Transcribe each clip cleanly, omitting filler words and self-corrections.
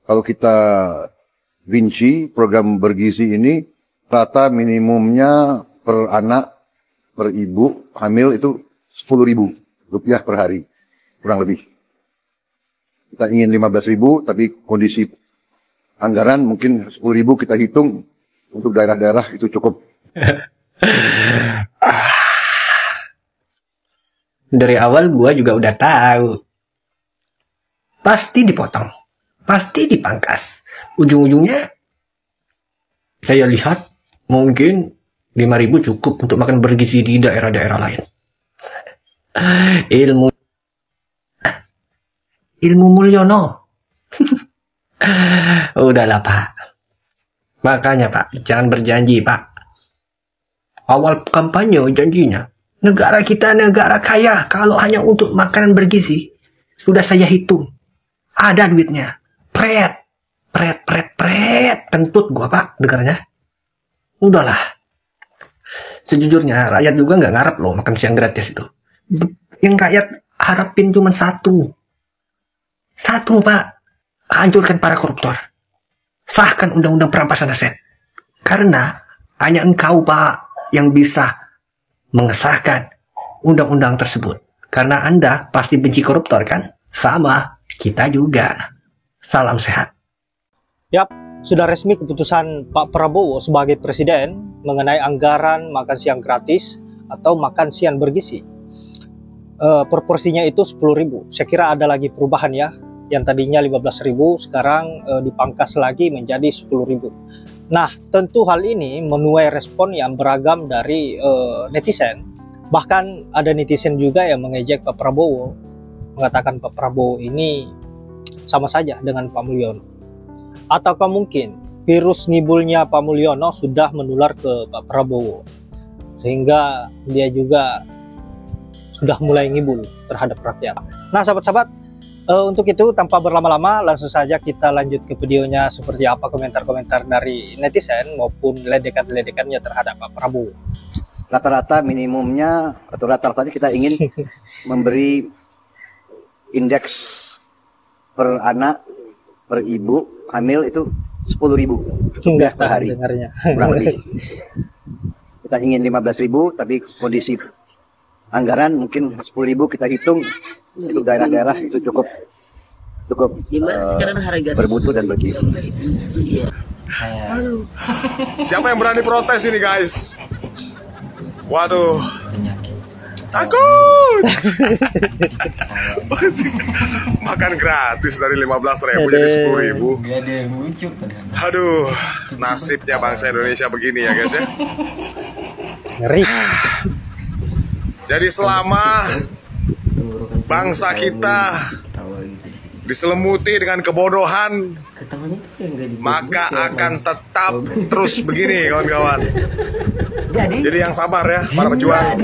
Kalau kita rinci program bergizi ini, rata minimumnya per anak, per ibu hamil itu Rp10.000 per hari, kurang lebih. Kita ingin 15.000, tapi kondisi anggaran mungkin 10.000 kita hitung untuk daerah-daerah itu cukup. Dari awal gua juga udah tahu. Pasti dipotong. Pasti dipangkas. Ujung-ujungnya saya lihat mungkin 5.000 cukup untuk makan bergizi di daerah-daerah lain. Ilmu Mulyono. Udahlah Pak. Makanya Pak, jangan berjanji Pak. Awal kampanye janjinya, negara kita negara kaya kalau hanya untuk makanan bergizi. Sudah saya hitung. Ada duitnya. Pret. Kentut gua Pak, negaranya. Udahlah. Sejujurnya rakyat juga nggak ngarep loh makan siang gratis itu. Yang rakyat harapin cuma satu Pak, hancurkan para koruptor, sahkan undang-undang perampasan aset. Karena hanya engkau Pak yang bisa mengesahkan undang-undang tersebut. Karena Anda pasti benci koruptor kan? Sama kita juga. Salam sehat. Yap, sudah resmi keputusan Pak Prabowo sebagai presiden mengenai anggaran makan siang gratis atau makan siang bergizi. Proporsinya itu 10.000. Saya kira ada lagi perubahan ya. Yang tadinya 15.000 sekarang dipangkas lagi menjadi 10.000. Nah, tentu hal ini menuai respon yang beragam dari netizen. Bahkan ada netizen juga yang mengejek Pak Prabowo, mengatakan Pak Prabowo ini sama saja dengan Pak Mulyono. Ataukah mungkin virus ngibulnya Pak Mulyono sudah menular ke Pak Prabowo, sehingga dia juga sudah mulai ngibul terhadap rakyat. Nah sahabat-sahabat, untuk itu tanpa berlama-lama langsung saja kita lanjut ke videonya, seperti apa komentar-komentar dari netizen maupun ledekan-ledekannya terhadap Pak Prabowo. Rata-rata minimumnya atau rata-ratanya kita ingin memberi indeks per anak, per ibu hamil itu 10.000 per hari, kurang lebih. Kita ingin 15.000, tapi kondisi anggaran mungkin 10.000 kita hitung untuk daerah-daerah itu cukup bermutu dan bergizi. Siapa yang berani protes ini guys? Waduh, takut. Makan gratis dari 15.000 jadi 10.000. Aduh, nasibnya bangsa Indonesia begini ya guys ya. Ngeri. Jadi selama bangsa kita diselimuti dengan kebodohan, maka akan tetap terus begini kawan-kawan. Jadi yang sabar ya para pejuang,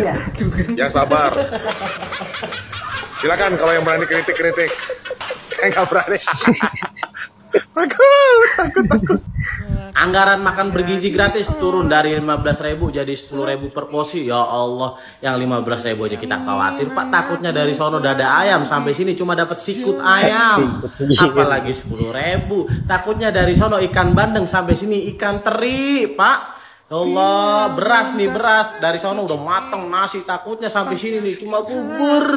yang sabar. Silakan kalau yang berani kritik-kritik. Saya nggak berani. Takut. Anggaran makan bergizi gratis turun dari 15.000 jadi 10.000 per porsi. Ya Allah, yang 15.000 aja kita khawatir Pak. Takutnya dari sono dada ayam sampai sini cuma dapat sikut ayam, apalagi 10.000. Takutnya dari sono ikan bandeng sampai sini ikan teri Pak. Ya Allah, beras dari sono udah mateng nasi, takutnya sampai sini nih cuma bubur.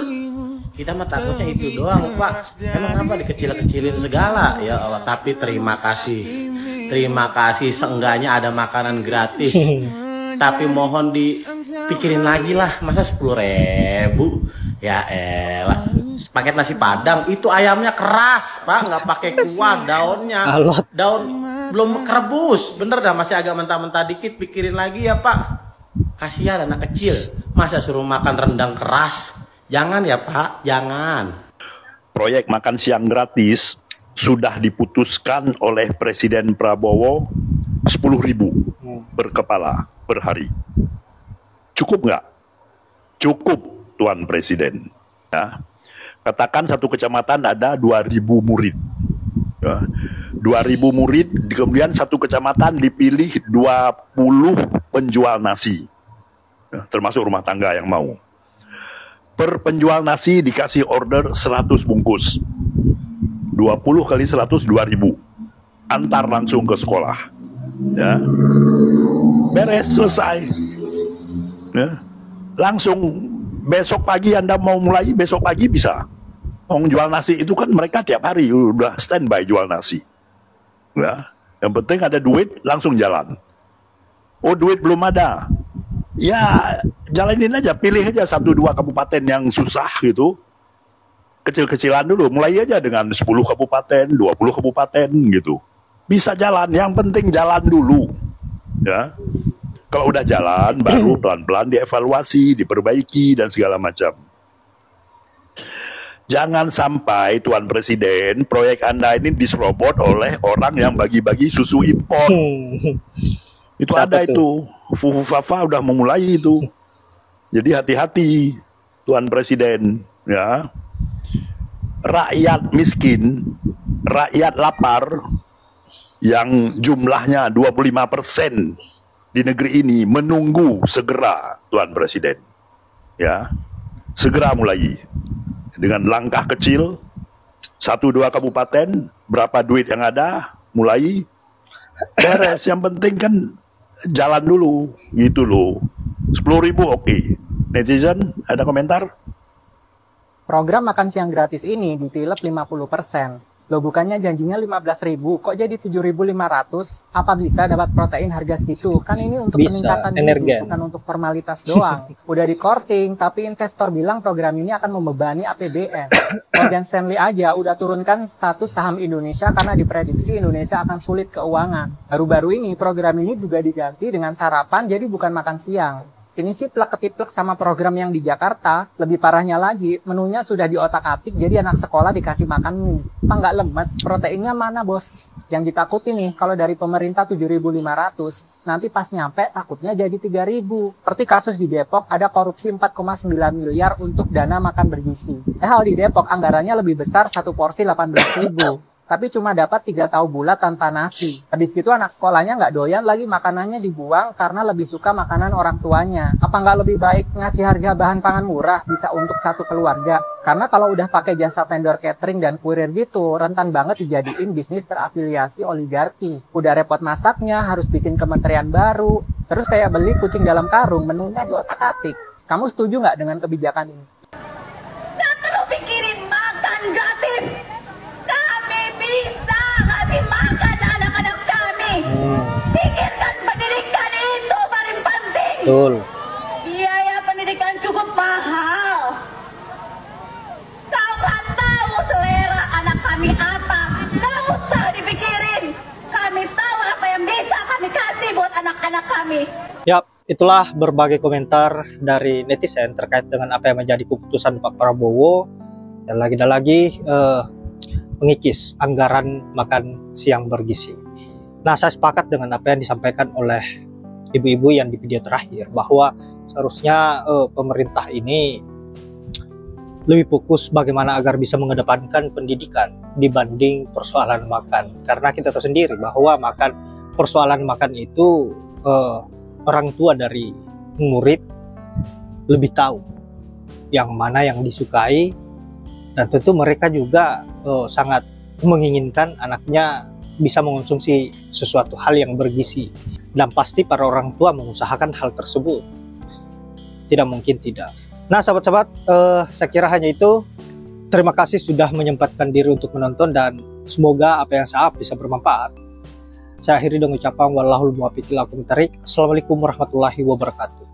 Kita mah takutnya itu doang Pak. Emang apa dikecil-kecilin segala? Ya Allah, tapi terima kasih seenggaknya ada makanan gratis. Tapi mohon dipikirin lagi lah, masa 10.000? Ya elah. Paket nasi padang itu ayamnya keras Pak, nggak pakai kuah, daun belum kerebus, bener dah, masih agak mentah-mentah dikit. Pikirin lagi ya Pak, kasihan anak kecil, masa suruh makan rendang keras. Jangan ya Pak, jangan. Proyek makan siang gratis sudah diputuskan oleh Presiden Prabowo 10.000 per kepala per hari. Cukup nggak? Cukup Tuan Presiden. Ya. Katakan satu kecamatan ada 2.000 murid. Ya. 2.000 murid, kemudian satu kecamatan dipilih 20 penjual nasi. Ya, termasuk rumah tangga yang mau. Per penjual nasi dikasih order 100 bungkus. 20 kali 100, 2.000. antar langsung ke sekolah. Ya. Beres, selesai. Ya. Langsung besok pagi Anda mau mulai, besok pagi bisa. Jual nasi itu kan mereka tiap hari udah standby jual nasi. Ya. Yang penting ada duit, langsung jalan. Oh, duit belum ada. Ya, jalanin aja, pilih aja 1-2 kabupaten yang susah gitu. Kecil-kecilan dulu, mulai aja dengan 10 kabupaten, 20 kabupaten gitu. Bisa jalan, yang penting jalan dulu. Ya. Kalau udah jalan, baru pelan-pelan dievaluasi, diperbaiki, dan segala macam. Jangan sampai Tuan Presiden, proyek Anda ini diserobot oleh orang yang bagi-bagi susu impor. Itu ada itu. Fufu Fafa udah memulai itu. Jadi hati-hati Tuan Presiden, ya. Rakyat miskin, rakyat lapar yang jumlahnya 25% di negeri ini menunggu segera Tuan Presiden. Ya. Segera mulai dengan langkah kecil, 1-2 kabupaten, berapa duit yang ada, mulai beres. Yang penting kan jalan dulu, gitu loh. 10.000 oke. Netizen, ada komentar? Program makan siang gratis ini ditilep 50%. Loh, bukannya janjinya 15.000, kok jadi 7.500? Apa bisa dapat protein harga segitu? Kan ini untuk peningkatan gizi, bukan untuk formalitas doang. Udah di korting, tapi investor bilang program ini akan membebani APBN. Morgan Stanley aja udah turunkan status saham Indonesia karena diprediksi Indonesia akan sulit keuangan. Baru-baru ini program ini juga diganti dengan sarapan, jadi bukan makan siang. Ini sih plek-ketiplek sama program yang di Jakarta. Lebih parahnya lagi, menunya sudah diotak-atik, jadi anak sekolah dikasih makan mie. Apa nggak lemes? Proteinnya mana, bos? Yang ditakuti nih, kalau dari pemerintah 7.500, nanti pas nyampe takutnya jadi 3.000. Seperti kasus di Depok, ada korupsi 4,9 miliar untuk dana makan bergizi. Hal di Depok, anggarannya lebih besar, satu porsi 18.000. Tapi cuma dapat 3 tahu bulat tanpa nasi. Habis gitu anak sekolahnya nggak doyan lagi, makanannya dibuang karena lebih suka makanan orang tuanya. Apa nggak lebih baik ngasih harga bahan pangan murah bisa untuk satu keluarga? Karena kalau udah pakai jasa vendor catering dan kurir gitu, rentan banget dijadiin bisnis terafiliasi oligarki. Udah repot masaknya, harus bikin kementerian baru. Terus kayak beli kucing dalam karung, menunya diotak-atik. Kamu setuju nggak dengan kebijakan ini? Nggak perlu pikirin makan gratis. Bisa ngasih makan anak-anak kami. Pikirkan pendidikan itu paling penting. Betul. Biaya pendidikan cukup mahal. Kau kan tahu selera anak kami apa. Gak usah dipikirin. Kami tahu apa yang bisa kami kasih buat anak-anak kami. Yap, itulah berbagai komentar dari netizen terkait dengan apa yang menjadi keputusan Pak Prabowo. Dan lagi-lagi mengikis anggaran makan siang bergizi. Nah, saya sepakat dengan apa yang disampaikan oleh ibu-ibu yang di video terakhir, bahwa seharusnya pemerintah ini lebih fokus bagaimana agar bisa mengedepankan pendidikan dibanding persoalan makan. Karena kita tahu sendiri bahwa persoalan makan itu orang tua dari murid lebih tahu yang mana yang disukai, dan tentu mereka juga sangat menginginkan anaknya bisa mengonsumsi sesuatu hal yang bergizi. Dan pasti para orang tua mengusahakan hal tersebut. Tidak mungkin tidak. Nah, sahabat-sahabat, saya kira hanya itu. Terima kasih sudah menyempatkan diri untuk menonton, dan semoga apa yang saya bisa bermanfaat. Saya akhiri dengan ucapan wallahul muwaffiq ila aqwamit thoriq. Assalamualaikum warahmatullahi wabarakatuh.